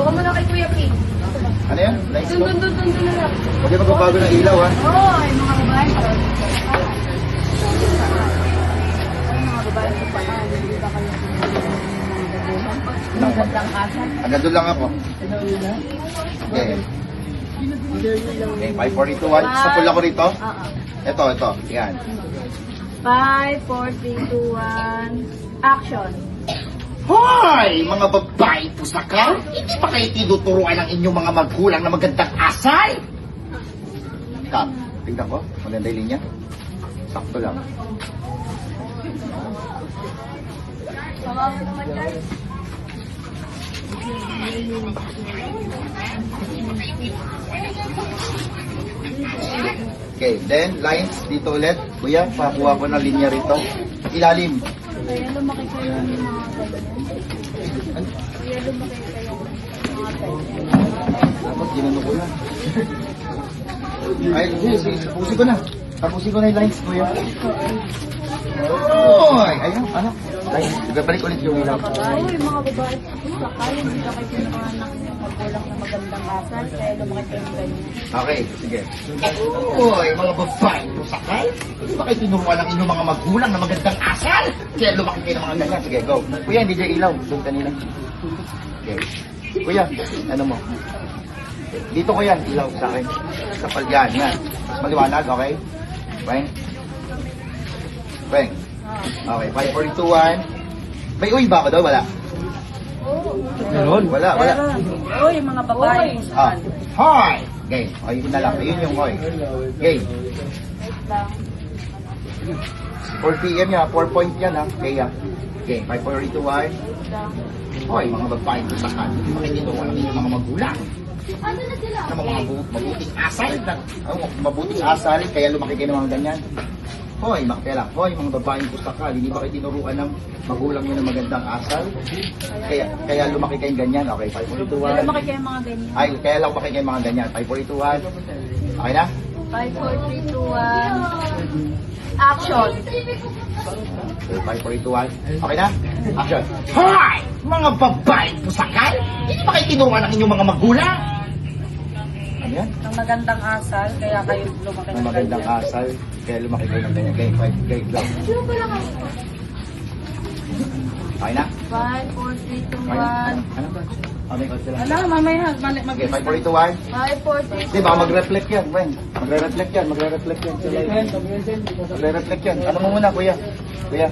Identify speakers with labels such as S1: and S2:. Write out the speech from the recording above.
S1: Baka mo na kay Kuya P.
S2: Ano yan? Lights ko?
S1: Dun na lang.
S2: Huwag yung magbabago ng ilaw, ha?
S1: Oo, ay mga babae. Ay, mga babae sa paan. Hindi ba kayo magandang asal?
S2: Hanggang doon lang ako. Okay. Okay, 5, 4, 3, 2, 1. Sa pula ko rito. Ito. Yan.
S1: 5, 4, 3, 2, 1. Action.
S2: Hoy! Mga babae pusaka! Hindi ba kayo tinuturuan ng inyong mga magulang na magandang asal? Kat, tingnan ko. Maganda yung linya. Sakto lang. Okay, then lines dito ulit. Kuya, pakuha ko ng linya rito. Ilalim.
S1: Kaya lumaki kayo ng mga ganyan. Kaya lumaki kayo ng mga ganyan.
S2: Dapat ginano ko na. Ay, sige. Tapusin ko na. Tapusin ko na yung lines, kuya. Oy! Ayun, ano? Lines. Balik ulit yung ilaw.
S1: Uy, mga babae, sakay, hindi ba kayo pinanganak ng magulang na magandang asal, kaya lumaki kayo ng ganyan.
S2: Okay, sige. Uy, mga babae, sakay? Hindi ba kayo tinuruan ng inyong mga magulang na magandang asal? Kaya lumaki kayo ng mga ganyan. Sige, go. Kuya, hindi dyan ilaw. Doon kanina. Okay. Kuya, ano mo? Dito ko yan, ilaw sa akin. Kapal yan, yan. Mas maliwanag, okay? Bang. Bang. Okay, 5, 4, 2, 1. May uy ba ako daw? Wala. Meron? Wala.
S1: Uy, mga babae,
S2: Ah. Hoy! Okay, ayun na lang. Ayun yung hoy. Okay.
S1: lang.
S2: 4 p.m. yan, 4 point yan ha. Okay, okay, 5, 4, 3, 2, 1. Hoy, mga babae, tusakan. Makikituwa ng inyong mga magulang. Na mabuting asal. Mabuting asal, kaya lumaki kayo ng mga ganyan. Hoy, makapela. Hoy, mga babaeng pusaka, hindi ba kayo tinuruan ng magulang nyo ng magandang asal? Kaya lumaki kayong ganyan. Okay, 5, 4, 3, 2, 1.
S1: Kaya lumaki kayo mga ganyan.
S2: Ay, kaya lang lumaki kayong mga ganyan. 5, 4, 3, 2, 1. Okay na?
S1: 5, 4, 3, 2, 1. Action.
S2: Okay, 5, 4, 3, 2, 1. Okay na? Action. Hoy! Mga babaeng pusaka, hindi ba kayo tinuruan ng inyong mga magulang? Ano yan?
S1: Ng magandang asal, kaya kayo lumaki
S2: Ng
S1: ng
S2: magandang
S1: ganyan.
S2: asal, kaya lumaki kayo ng ganyan. Okay, 5, okay, go. Okay na?
S1: 5, 4, 3, 2,
S2: Okay na?
S1: 1.
S2: Ano ba? Okay, konti lang.
S1: Wala, mamaya.
S2: Okay, 5, 4, 3, 2, 1.
S1: 5, 4, 3, 2, 1.
S2: Di ba, mag-reflect yan, Gwen. Magre-reflect yan. Magre-reflect yan. Magre-reflect yan. Ano mo muna, kuya? Kuya.